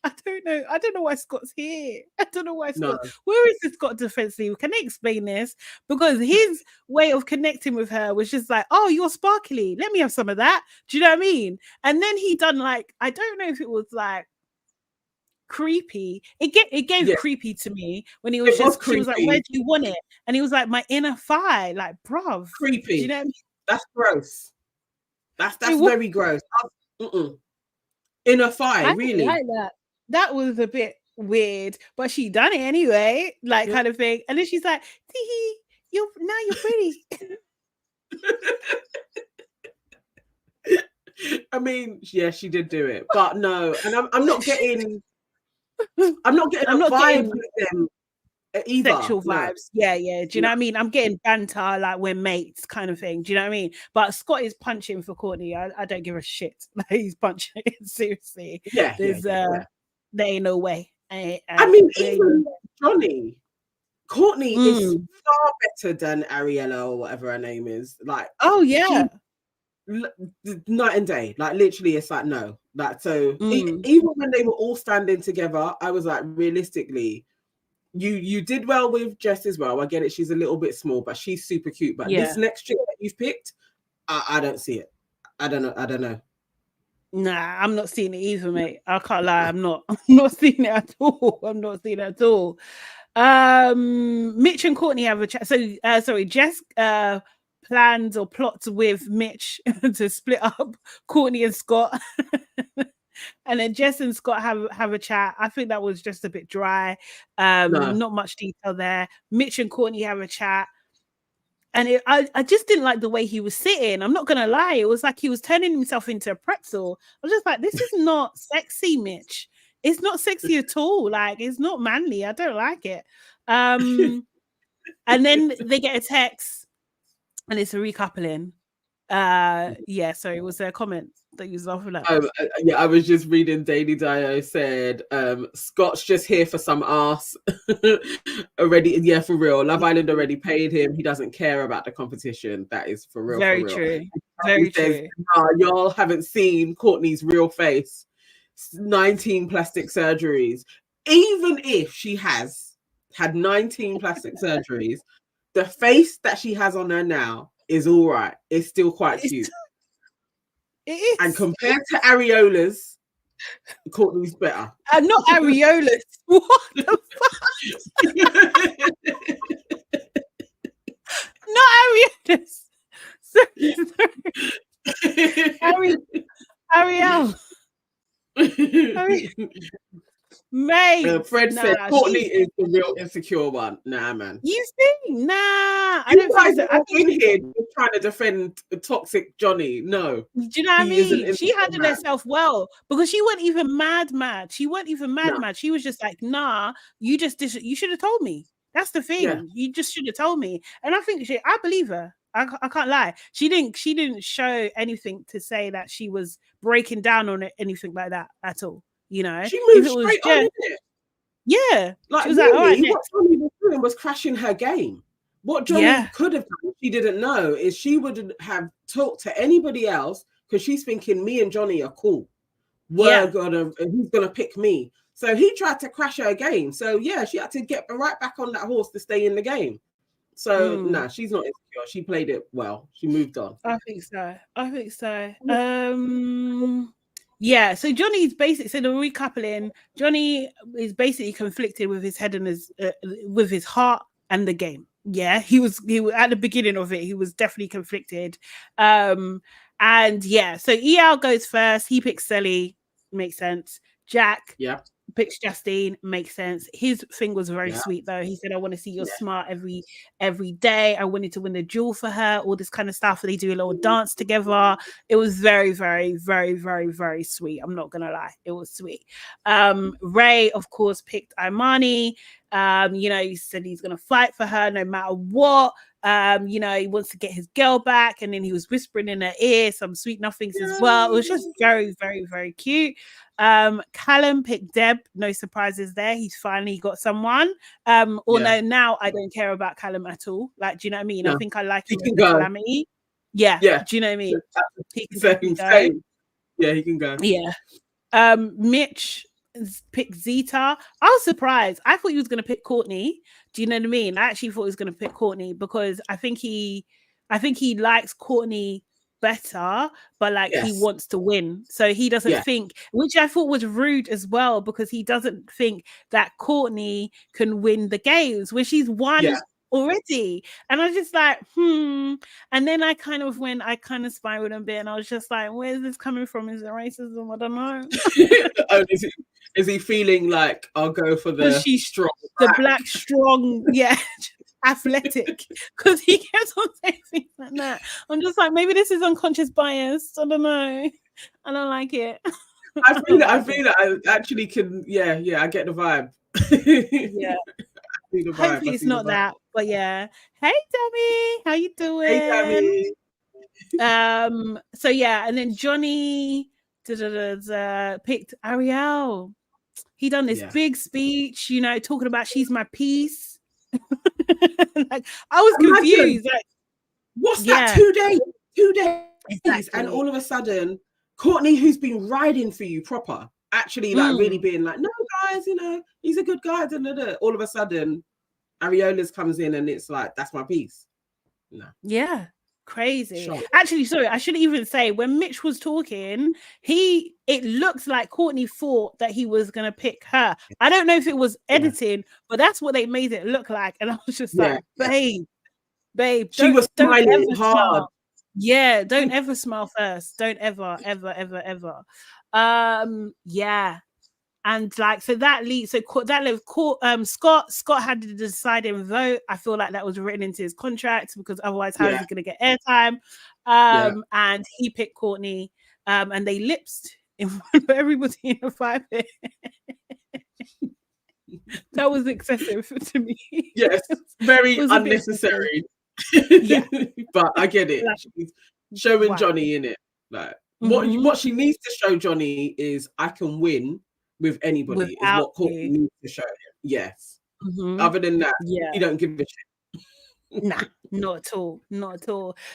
I don't know why Scott's here. I don't know why Scott. No. Where is this Scott defensively? Can they explain this? Because his way of connecting with her was just like, "Oh, you're sparkly. Let me have some of that." Do you know what I mean? And then he done like, I don't know if it was like creepy. It gave creepy to me when he was she was like, "Where do you want it?" And he was like, "My inner thigh." Like, bruv, creepy. Do you know what I mean? That's gross. That's very gross. Inner thigh, really. Like that. That was a bit weird, but she done it anyway, like kind of thing. And then she's like, you're pretty. I mean, yeah, she did do it, but no, and I'm not getting a vibe with them sexual vibes. Yeah. Do you know what I mean? I'm getting banter, like we're mates kind of thing. Do you know what I mean? But Scott is punching for Courtney. I don't give a shit. Like, he's punching. Seriously. There ain't no way. I mean, even Johnny, Courtney is far better than Ariella or whatever her name is. Like, oh yeah, night and day. Like, literally, it's like no. Like, so even when they were all standing together, I was like, realistically, you did well with Jess as well. I get it; she's a little bit small, but she's super cute. But this next chick that you've picked, I don't see it. I don't know. Nah, I'm not seeing it either, mate. I can't lie. I'm not seeing it at all. I'm not seeing it at all. Mitch and Courtney have a chat. So, Jess plans or plots with Mitch to split up Courtney and Scott. And then Jess and Scott have a chat. I think that was just a bit dry. Not much detail there. Mitch and Courtney have a chat. And I just didn't like the way he was sitting. I'm not going to lie. It was like he was turning himself into a pretzel. I was just like, this is not sexy, Mitch. It's not sexy at all. Like, it's not manly. I don't like it. And then they get a text and it's a recoupling. So it was a comment that you was laughing at. I was just reading Daily Dio said Scott's just here for some ass already. Yeah, for real. Love Island already paid him. He doesn't care about the competition. That is for real. Very true. Very true. Y'all haven't seen Courtney's real face. 19 plastic surgeries. Even if she has had 19 plastic surgeries, the face that she has on her now is all right. It's still quite cute. It is. And compared to Areola's, Courtney's better. Not Areola's. What the fuck? Not Areola's. Ariel. Mate, Fred said Courtney is the real insecure one. Nah, man. You think? Nah, I don't guys are in here trying to defend a toxic Johnny. No. Do you know what I mean? She handled herself well because she wasn't even mad. She wasn't even mad. She was just like, nah, you should have told me. That's the thing. Yeah. You just should have told me. And I think I believe her. I can't lie. She didn't show anything to say that she was breaking down on it, anything like that at all. You know, she moved straight on it. Yeah, like she was really, like, all right, what Johnny was doing was crashing her game. What Johnny could have done, she didn't know, is she would have talked to anybody else because she's thinking me and Johnny are cool. Who's gonna pick me? So he tried to crash her game. So yeah, she had to get right back on that horse to stay in the game. So she's not insecure. She played it well. She moved on. I think so. Yeah, so Johnny's so the recoupling, Johnny is basically conflicted with his head and with his heart and the game. Yeah, he was at the beginning of it, he was definitely conflicted. So EL goes first, he picks Selly, makes sense. Jack picks Justine, makes sense. His thing was very sweet though. He said, I want to see your smart every day. I wanted to win the jewel for her, all this kind of stuff. They do a little dance together. It was very, very, very, very, very sweet. I'm not gonna lie, it was sweet. Ray, of course, picked Imani. He said he's gonna fight for her no matter what. He wants to get his girl back, and then he was whispering in her ear some sweet nothings as well. It was just very, very, very cute. Callum picked Deb, no surprises there. He's finally got someone. Although now I don't care about Callum at all. Like, do you know what I mean? No. I think I like him in Calamity. Yeah. Do you know what I mean? He can go. Yeah, he can go. Yeah. Mitch picked Zeta. I was surprised. I thought he was going to pick Courtney. Do you know what I mean? I actually thought he was going to pick Courtney because I think he likes Courtney better, but he wants to win. So he doesn't think, which I thought was rude as well, because he doesn't think that Courtney can win the games when she's won already. And I was just like, And then I kind of spiraled a bit and I was just like, where's this coming from? Is it racism? I don't know. Is he feeling like I'll go for she's strong, the black strong, athletic, because he kept on saying things like that. I'm just like, maybe this is unconscious bias. I don't know. I don't like it. I feel it. I actually can. Yeah. I get the vibe. Hopefully it's not that, but yeah. Hey, Demi, how you doing? Hey, Demi. So yeah, and then Johnny picked Ariel. He done this big speech, you know, talking about she's my piece. Like, I was confused. Like, what's that? 2 days, 2 days, exactly. And all of a sudden, Courtney, who's been riding for you proper, actually like really being like, no, guys, you know, he's a good guy. All of a sudden, Ariola's comes in and it's like, that's my piece. No. Yeah. Crazy. Actually, sorry, I shouldn't even say, when Mitch was talking, it looks like Courtney thought that he was gonna pick her. I don't know if it was editing, but that's what they made it look like. And I was just like, babe, she was smiling hard. Smile. Yeah, don't ever smile first. Don't ever. Yeah. And like, so that leads, Scott had the deciding vote. I feel like that was written into his contract, because otherwise how is he going to get airtime? And he picked Courtney, and they lipsed in front of everybody in the 5 minutes. That was excessive to me. Yes, very unnecessary. Yeah, but I get it. She's showing Johnny in it. Like what she needs to show Johnny is, I can win with anybody. Is what Courtney needs to show him. Yes. Other than that, you don't give a shit. Nah, not at all.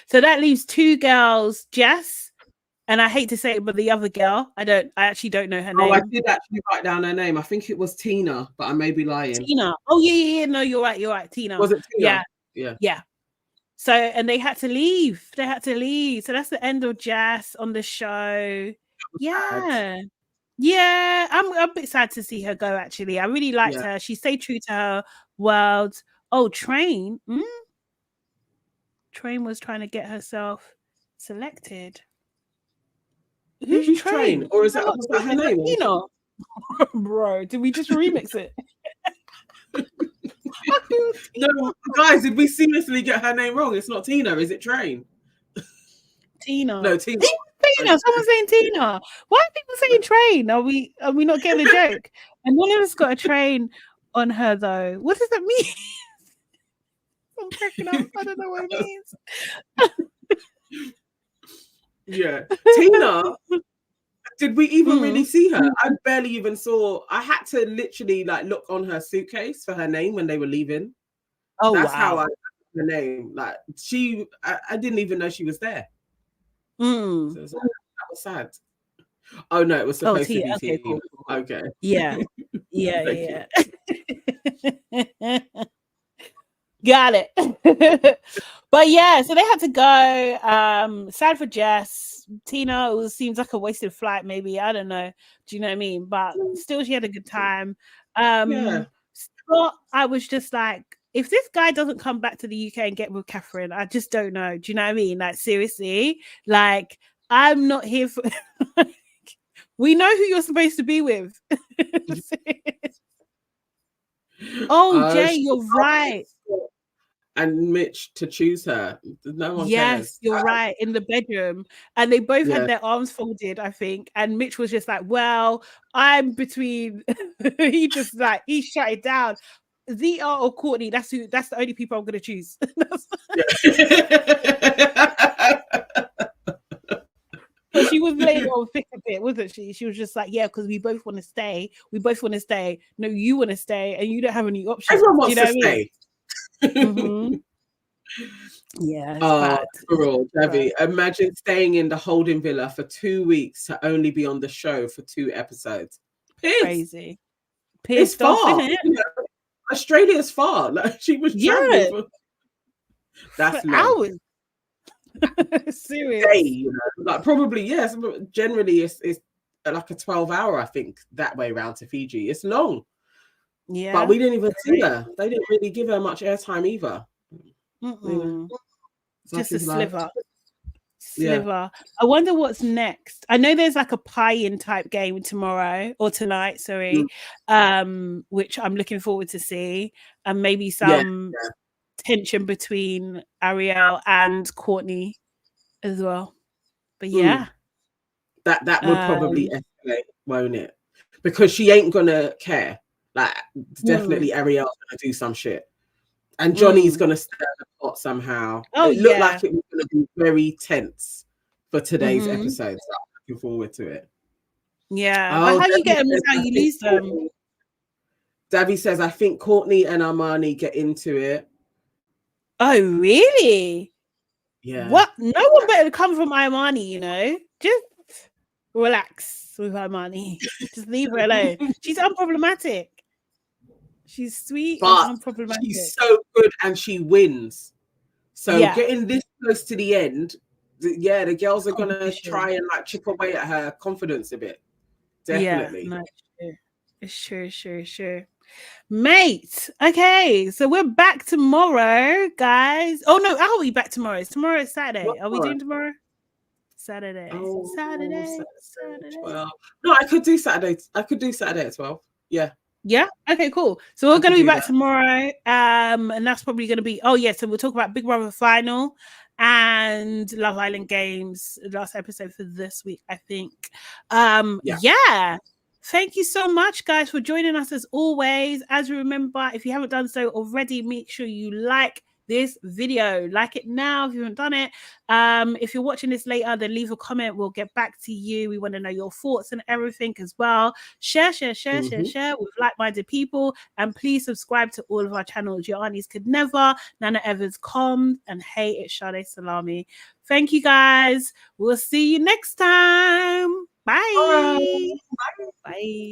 So that leaves 2 girls, Jess, and I hate to say it, but the other girl, I actually don't know her name. I did actually write down her name. I think it was Tina, but I may be lying. Tina. Oh yeah. No, you're right. Tina. Was it Tina? Yeah. So, and they had to leave. So that's the end of Jess on the show. Yeah. Sad. Yeah, I'm a bit sad to see her go, actually. I really liked her. She stayed true to her world. Oh, Train. Train was trying to get herself selected. Who's Train? Or is that her name? Tina. Bro, did we just remix it? No, guys, did we seriously get her name wrong? It's not Tina, is it Train? Tina. No, Tina. Tina. Someone's saying Tina. Why are people saying Train? Are we not getting a joke? And one of us got a train on her, though. What does that mean? I'm cracking up. I don't know what it means. Yeah. Tina, did we even really see her? I barely even saw. I had to literally like look on her suitcase for her name when they were leaving. Oh, that's how I got her name. Like I didn't even know she was there. So that was sad. Oh no, it was supposed to be okay, cool. Okay. Yeah. Got it. But yeah, so they had to go. Sad for Jess. Tina, seems like a wasted flight, maybe. I don't know. Do you know what I mean? But still, she had a good time. Scott, I was just like, if this guy doesn't come back to the UK and get with Catherine, I just don't know. Do you know what I mean? Like, seriously, like, I'm not here for. We know who you're supposed to be with. Jay, you're right. And Mitch to choose her. No one cares. You're right. In the bedroom, and they both had their arms folded, I think. And Mitch was just like, "Well, I'm between." He shut it down. ZR or Courtney, that's the only people I'm gonna choose. But she was laying on thick a bit, wasn't she? She was just like, yeah, because we both want to stay. No, you want to stay, and you don't have any options. Everyone wants to stay. Yeah. Bad. Girl, Debbie, imagine staying in the holding villa for 2 weeks to only be on the show for 2 episodes. Crazy. Pissed off, far. innit? You know, Australia's far. Like, she was traveling for that's hours. Serious. Day, you know, like probably yes. But generally, it's like a 12-hour. I think that way round to Fiji. It's long. Yeah, but we didn't even see her. They didn't really give her much airtime either. You know? Just a sliver. Yeah. I wonder what's next. I know there's like a pie-in type game tomorrow or tonight, which I'm looking forward to see, and maybe some tension between Ariel and Courtney as well. But yeah, that would probably escalate, won't it? Because she ain't gonna care. Like, definitely Ariel's gonna do some shit. And Johnny's gonna stir the pot somehow. Oh, it looked like it was gonna be very tense for today's episode. So I'm looking forward to it. Yeah, but how you get them is how you lose them. Davy says, I think Courtney and Armani get into it. Oh, really? Yeah. What? No one better come from Armani, you know? Just relax with Armani. Just leave her alone. She's unproblematic. She's sweet and unproblematic. She's so good and she wins. So getting this close to the end, the girls are going to try and like chip away at her confidence a bit. Definitely. Yeah, no, sure. Mate, okay, so we're back tomorrow, guys. Oh no, are we back tomorrow? Tomorrow is Saturday. Are we doing tomorrow? Saturday. Saturday. Well, no, I could do Saturday. I could do Saturday at 12. Yeah. Yeah. Okay, cool. So we're going to be back tomorrow. And that's probably going to be, so we'll talk about Big Brother Final and Love Island Games, the last episode for this week, I think. Yeah. Thank you so much, guys, for joining us as always. As you remember, if you haven't done so already, make sure you like this video. Like it now if you haven't done it. If you're watching this later, then leave a comment. We'll get back to you. We want to know your thoughts and everything as well. Share with like-minded people. And please subscribe to all of our channels. Your aunties could never. Nana Evans Com. And hey, it's Sade Salami. Thank you, guys. We'll see you next time. Bye. Bye. Bye.